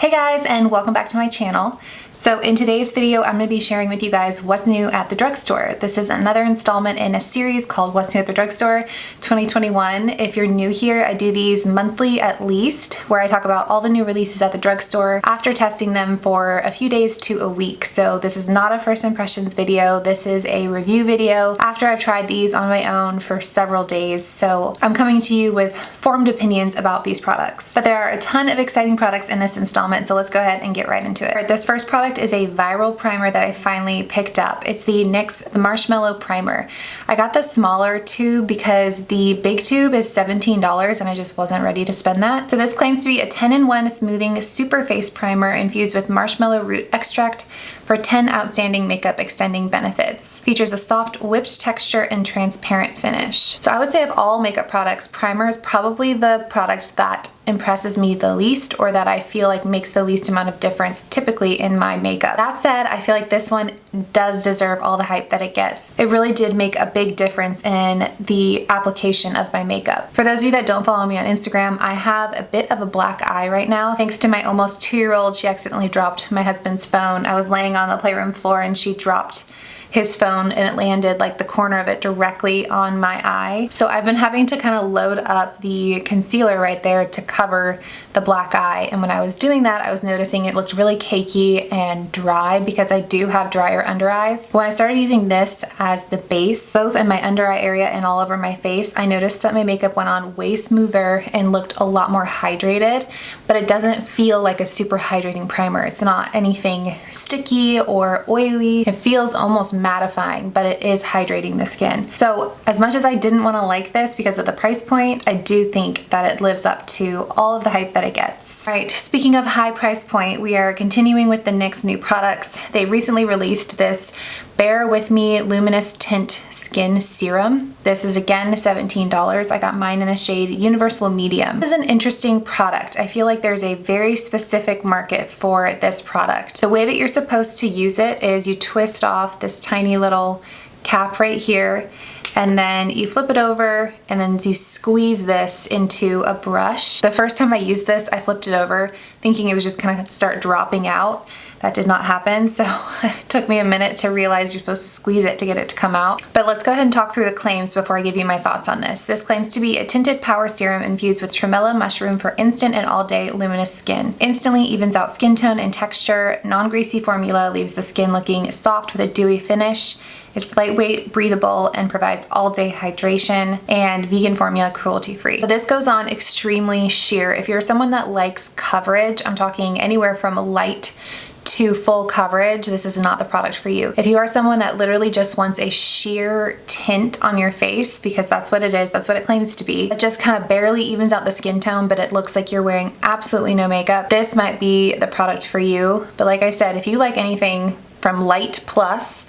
Hey guys, and welcome back to my channel. So in today's video, I'm going to be sharing with you guys what's new at the drugstore. This is another installment in a series called What's New at the Drugstore 2021. If you're new here, I do these monthly at least, where I talk about all the new releases at the drugstore after testing them for a few days to a week. So this is not a first impressions video. This is a review video after I've tried these on my own for several days. So I'm coming to you with formed opinions about these products. But there are a ton of exciting products in this installment, so let's go ahead and get right into it. All right, this first product is a viral primer that I finally picked up. It's the NYX the Marshmallow Primer. I got the smaller tube because the big tube is $17 and I just wasn't ready to spend that. So this claims to be a 10-in-1 smoothing super face primer infused with marshmallow root extract for 10 outstanding makeup extending benefits. Features a soft whipped texture and transparent finish. So I would say of all makeup products, primer is probably the product that impresses me the least, or that I feel like makes the least amount of difference typically in my makeup. That said, I feel like this one does deserve all the hype that it gets. It really did make a big difference in the application of my makeup. For those of you that don't follow me on Instagram, I have a bit of a black eye right now. Thanks to my almost 2-year-old, she accidentally dropped my husband's phone. I was laying on the playroom floor and she dropped his phone and it landed like the corner of it directly on my eye. So I've been having to kind of load up the concealer right there to cover the black eye, and when I was doing that I was noticing it looked really cakey and dry because I do have drier under eyes. When I started using this as the base, both in my under eye area and all over my face, I noticed that my makeup went on way smoother and looked a lot more hydrated, but it doesn't feel like a super hydrating primer. It's not anything sticky or oily. It feels almost mattifying, but it is hydrating the skin. So as much as I didn't want to like this because of the price point, I do think that it lives up to all of the hype that it gets. All right, speaking of high price point, we are continuing with the NYX new products. They recently released this Bear With Me Luminous Tint Skin Serum. This is again $17. I got mine in the shade Universal Medium. This is an interesting product. I feel like there's a very specific market for this product. The way that you're supposed to use it is you twist off this tiny little cap right here, and then you flip it over and then you squeeze this into a brush. The first time I used this, I flipped it over thinking it was just gonna start dropping out. That did not happen, so it took me a minute to realize you're supposed to squeeze it to get it to come out. But let's go ahead and talk through the claims before I give you my thoughts on this. This claims to be a tinted power serum infused with tremella mushroom for instant and all-day luminous skin. Instantly evens out skin tone and texture. Non-greasy formula leaves the skin looking soft with a dewy finish. It's lightweight, breathable, and provides all-day hydration, and vegan formula, cruelty-free. So this goes on extremely sheer. If you're someone that likes coverage, I'm talking anywhere from light to full coverage, this is not the product for you. If you are someone that literally just wants a sheer tint on your face, because that's what it is, that's what it claims to be, it just kind of barely evens out the skin tone, but it looks like you're wearing absolutely no makeup, this might be the product for you. But like I said, if you like anything from light plus,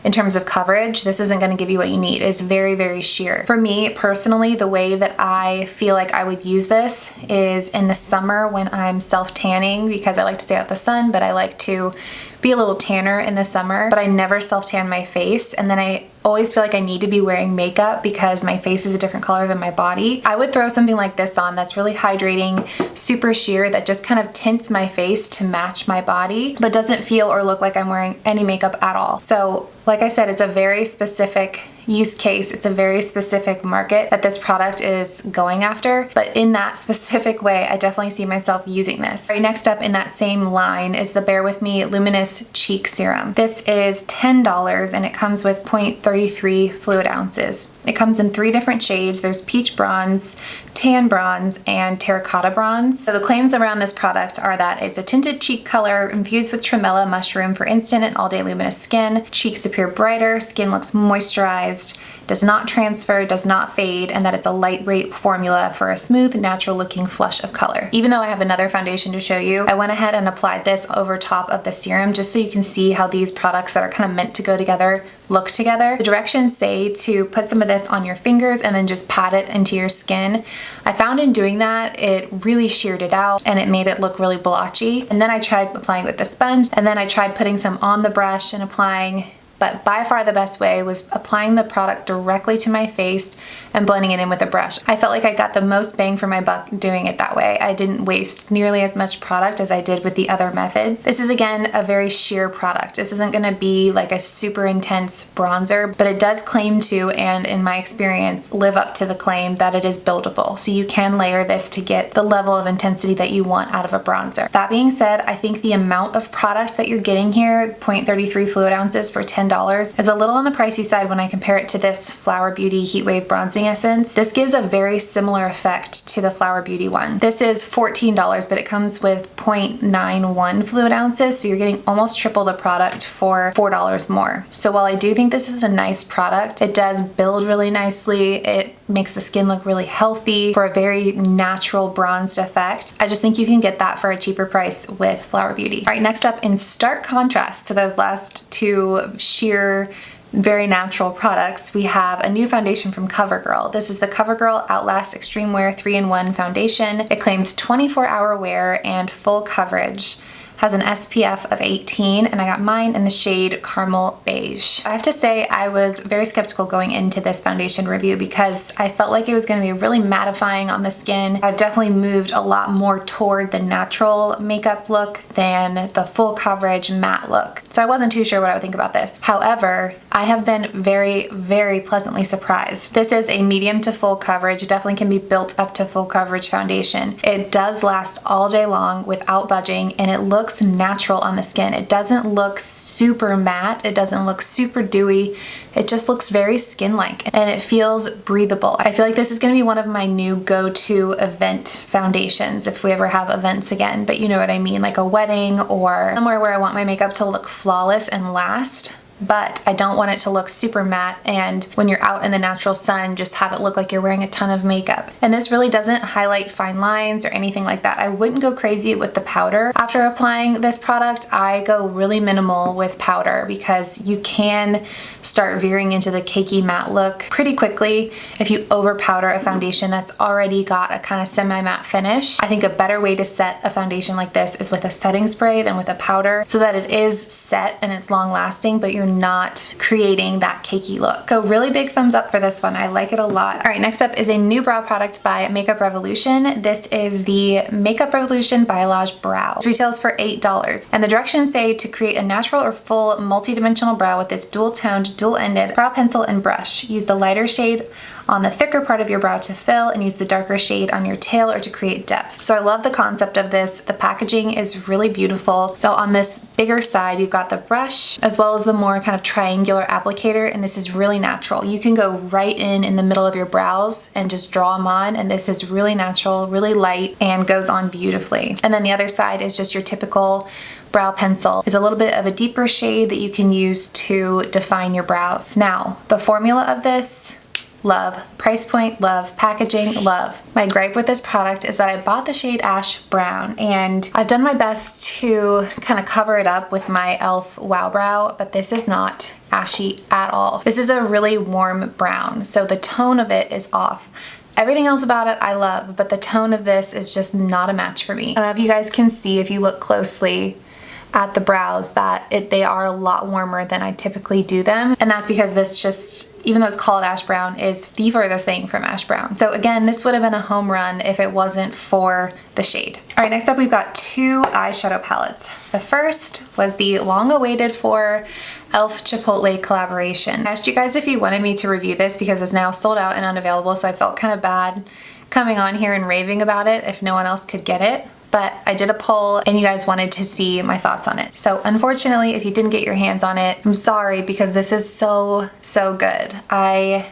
in terms of coverage, this isn't going to give you what you need. It's very, very sheer. For me personally, the way that I feel like I would use this is in the summer when I'm self-tanning, because I like to stay out of the sun, but I like to be a little tanner in the summer, but I never self-tan my face, and then I always feel like I need to be wearing makeup because my face is a different color than my body. I would throw something like this on that's really hydrating, super sheer, that just kind of tints my face to match my body, but doesn't feel or look like I'm wearing any makeup at all. So like I said, it's a very specific use case. It's a very specific market that this product is going after, but in that specific way, I definitely see myself using this. Right, next up in that same line is the Bear With Me Luminous Cheek Serum. This is $10 and it comes with 0.33 fluid ounces. It comes in 3 different shades. There's peach bronze, tan bronze, and terracotta bronze. So the claims around this product are that it's a tinted cheek color infused with tremella mushroom for instant and all-day luminous skin. Cheeks appear brighter, skin looks moisturized, does not transfer, does not fade, and that it's a lightweight formula for a smooth, natural looking flush of color. Even though I have another foundation to show you, I went ahead and applied this over top of the serum just so you can see how these products that are kind of meant to go together look together. The directions say to put some of this on your fingers and then just pat it into your skin. I found in doing that, it really sheared it out and it made it look really blotchy. And then I tried applying with the sponge, and then I tried putting some on the brush and applying, but by far the best way was applying the product directly to my face and blending it in with a brush. I felt like I got the most bang for my buck doing it that way. I didn't waste nearly as much product as I did with the other methods. This is again a very sheer product. This isn't going to be like a super intense bronzer, but it does claim to, and in my experience, live up to the claim that it is buildable. So you can layer this to get the level of intensity that you want out of a bronzer. That being said, I think the amount of product that you're getting here, 0.33 fluid ounces for $10, is a little on the pricey side when I compare it to this Flower Beauty Heatwave Bronzing Essence. This gives a very similar effect to the Flower Beauty one. This is $14, but it comes with 0.91 fluid ounces, so you're getting almost triple the product for $4 more. So while I do think this is a nice product, it does build really nicely. It makes the skin look really healthy for a very natural bronzed effect. I just think you can get that for a cheaper price with Flower Beauty. All right, next up, in stark contrast to those last two sheer very natural products, we have a new foundation from CoverGirl. This is the CoverGirl Outlast Extreme Wear 3-in-1 foundation. It claims 24-hour wear and full coverage. Has an SPF of 18, and I got mine in the shade Caramel Beige. I have to say I was very skeptical going into this foundation review because I felt like it was going to be really mattifying on the skin. I've definitely moved a lot more toward the natural makeup look than the full coverage matte look. So I wasn't too sure what I would think about this. However, I have been very, very pleasantly surprised. This is a medium to full coverage. It definitely can be built up to full coverage foundation. It does last all day long without budging, and it looks natural on the skin. It doesn't look super matte. It doesn't look super dewy. It just looks very skin-like, and it feels breathable. I feel like this is going to be one of my new go-to event foundations if we ever have events again, but you know what I mean, like a wedding or somewhere where I want my makeup to look flawless and last. But I don't want it to look super matte, and when you're out in the natural sun, just have it look like you're wearing a ton of makeup. And this really doesn't highlight fine lines or anything like that. I wouldn't go crazy with the powder. After applying this product, I go really minimal with powder because you can start veering into the cakey matte look pretty quickly if you over powder a foundation that's already got a kind of semi-matte finish. I think a better way to set a foundation like this is with a setting spray than with a powder, so that it is set and it's long lasting, but you're not creating that cakey look. So really big thumbs up for this one. I like it a lot. All right, next up is a new brow product by Makeup Revolution. This is the Makeup Revolution Balayage Brow. It retails for $8, and the directions say to create a natural or full multi-dimensional brow with this dual-toned, dual-ended brow pencil and brush. Use the lighter shade on the thicker part of your brow to fill, and use the darker shade on your tail or to create depth. So I love the concept of this. The packaging is really beautiful. So on this bigger side, you've got the brush as well as the more kind of triangular applicator, and this is really natural. You can go right in the middle of your brows and just draw them on, and this is really natural, really light, and goes on beautifully. And then the other side is just your typical brow pencil. It's a little bit of a deeper shade that you can use to define your brows. Now, the formula of this, love. Price point, love. Packaging, love. My gripe with this product is that I bought the shade Ash Brown, and I've done my best to kind of cover it up with my e.l.f. Wow Brow, but this is not ashy at all. This is a really warm brown, so the tone of it is off. Everything else about it I love, but the tone of this is just not a match for me. I don't know if you guys can see if you look closely at the brows that they are a lot warmer than I typically do them, and that's because this just, even though it's called Ash Brown, is the furthest thing from Ash Brown. So again, this would have been a home run if it wasn't for the shade. All right, next up we've got two eyeshadow palettes. The first was the long-awaited for e.l.f. Chipotle collaboration. I asked you guys if you wanted me to review this because it's now sold out and unavailable, so I felt kind of bad coming on here and raving about it if no one else could get it. But I did a poll and you guys wanted to see my thoughts on it. So unfortunately, if you didn't get your hands on it, I'm sorry, because this is so, so good. I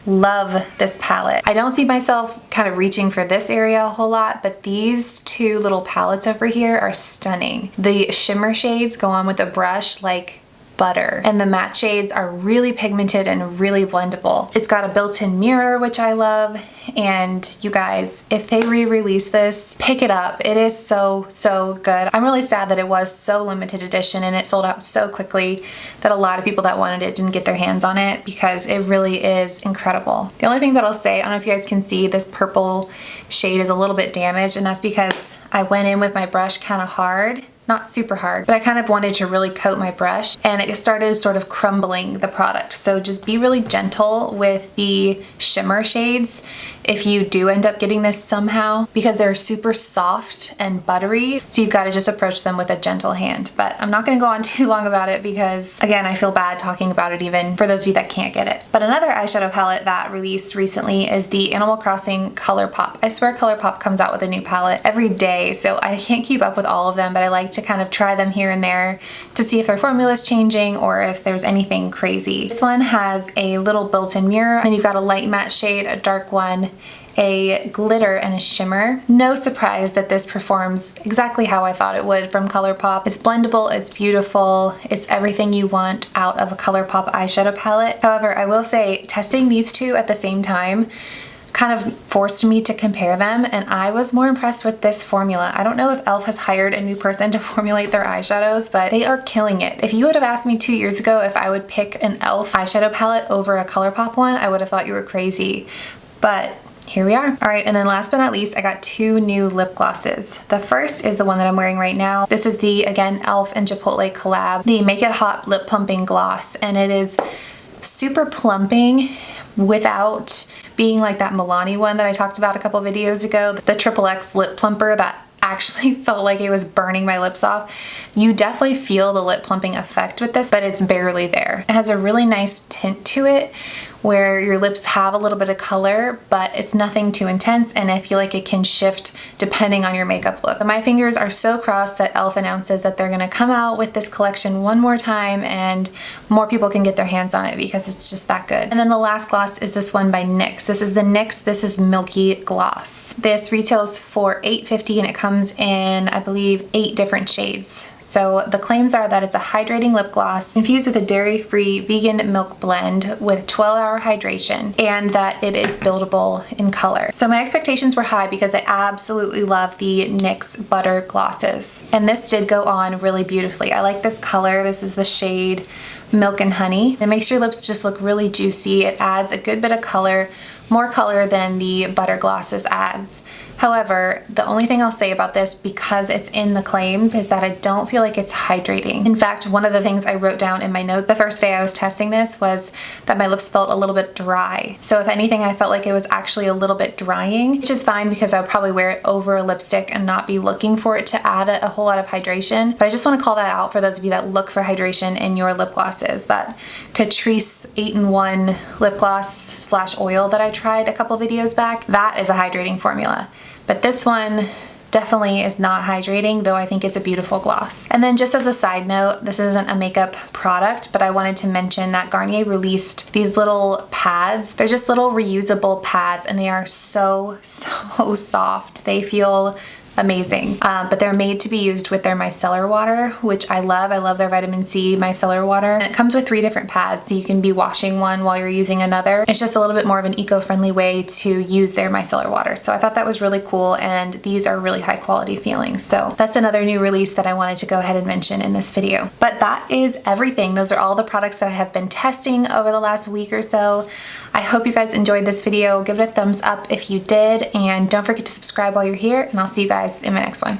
love this palette. I don't see myself kind of reaching for this area a whole lot, but these two little palettes over here are stunning. The shimmer shades go on with the brush like butter, and the matte shades are really pigmented and really blendable. It's got a built-in mirror, which I love, and you guys, if they re-release this, pick it up. It is so, so good. I'm really sad that it was so limited edition and it sold out so quickly that a lot of people that wanted it didn't get their hands on it, because it really is incredible. The only thing that I'll say, I don't know if you guys can see, this purple shade is a little bit damaged, and that's because I went in with my brush kind of hard. not super hard, but I kind of wanted to really coat my brush, and it started sort of crumbling the product. So just be really gentle with the shimmer shades if you do end up getting this somehow, because they're super soft and buttery. So you've got to just approach them with a gentle hand. But I'm not going to go on too long about it because, again, I feel bad talking about it even for those of you that can't get it. But another eyeshadow palette that released recently is the Animal Crossing ColourPop. I swear ColourPop comes out with a new palette every day, so I can't keep up with all of them, but I like to kind of try them here and there to see if their formula is changing or if there's anything crazy. This one has a little built-in mirror, and you've got a light matte shade, a dark one, a glitter, and a shimmer. No surprise that this performs exactly how I thought it would from ColourPop. It's blendable, it's beautiful, it's everything you want out of a ColourPop eyeshadow palette. However, I will say testing these two at the same time kind of forced me to compare them, and I was more impressed with this formula. I don't know if e.l.f. has hired a new person to formulate their eyeshadows, but they are killing it. If you would have asked me 2 years ago if I would pick an e.l.f. eyeshadow palette over a ColourPop one, I would have thought you were crazy. But here we are. All right, and then last but not least, I got 2 new lip glosses. The first is the one that I'm wearing right now. This is the, again, e.l.f. and Chipotle collab, the Make It Hot Lip Plumping Gloss, and it is super plumping without being like that Milani one that I talked about a couple videos ago, the XXX lip plumper that actually felt like it was burning my lips off. You definitely feel the lip plumping effect with this, but it's barely there. It has a really nice tint to it where your lips have a little bit of color, but it's nothing too intense, and I feel like it can shift depending on your makeup look. But my fingers are so crossed that e.l.f. announces that they're gonna come out with this collection one more time and more people can get their hands on it because it's just that good. And then the last gloss is this one by NYX. This is the NYX This Is Milky Gloss. This retails for $8.50 and it comes in, I believe, 8 different shades. So the claims are that it's a hydrating lip gloss infused with a dairy-free vegan milk blend with 12-hour hydration, and that it is buildable in color. So my expectations were high because I absolutely love the NYX butter glosses. And this did go on really beautifully. I like this color. This is the shade Milk and Honey. It makes your lips just look really juicy. It adds a good bit of color, more color than the butter glosses adds. However, the only thing I'll say about this, because it's in the claims, is that I don't feel like it's hydrating. In fact, one of the things I wrote down in my notes the first day I was testing this was that my lips felt a little bit dry. So if anything, I felt like it was actually a little bit drying, which is fine because I would probably wear it over a lipstick and not be looking for it to add a whole lot of hydration. But I just want to call that out for those of you that look for hydration in your lip glosses. That Catrice 8-in-1 lip gloss slash oil that I tried a couple videos back, that is a hydrating formula. But this one definitely is not hydrating, though I think it's a beautiful gloss. And then just as a side note, this isn't a makeup product, but I wanted to mention that Garnier released these little pads. They're just little reusable pads, and they are so soft. They feel amazing, but they're made to be used with their micellar water, which I love. I love their vitamin C micellar water, and it comes with 3 different pads, so you can be washing one while you're using another. It's just a little bit more of an eco-friendly way to use their micellar water, so I thought that was really cool, and these are really high quality feeling. So that's another new release that I wanted to go ahead and mention in this video. But that is everything. Those are all the products that I have been testing over the last week or so. I hope you guys enjoyed this video. Give it a thumbs up if you did, and don't forget to subscribe while you're here, and I'll see you guys in my next one.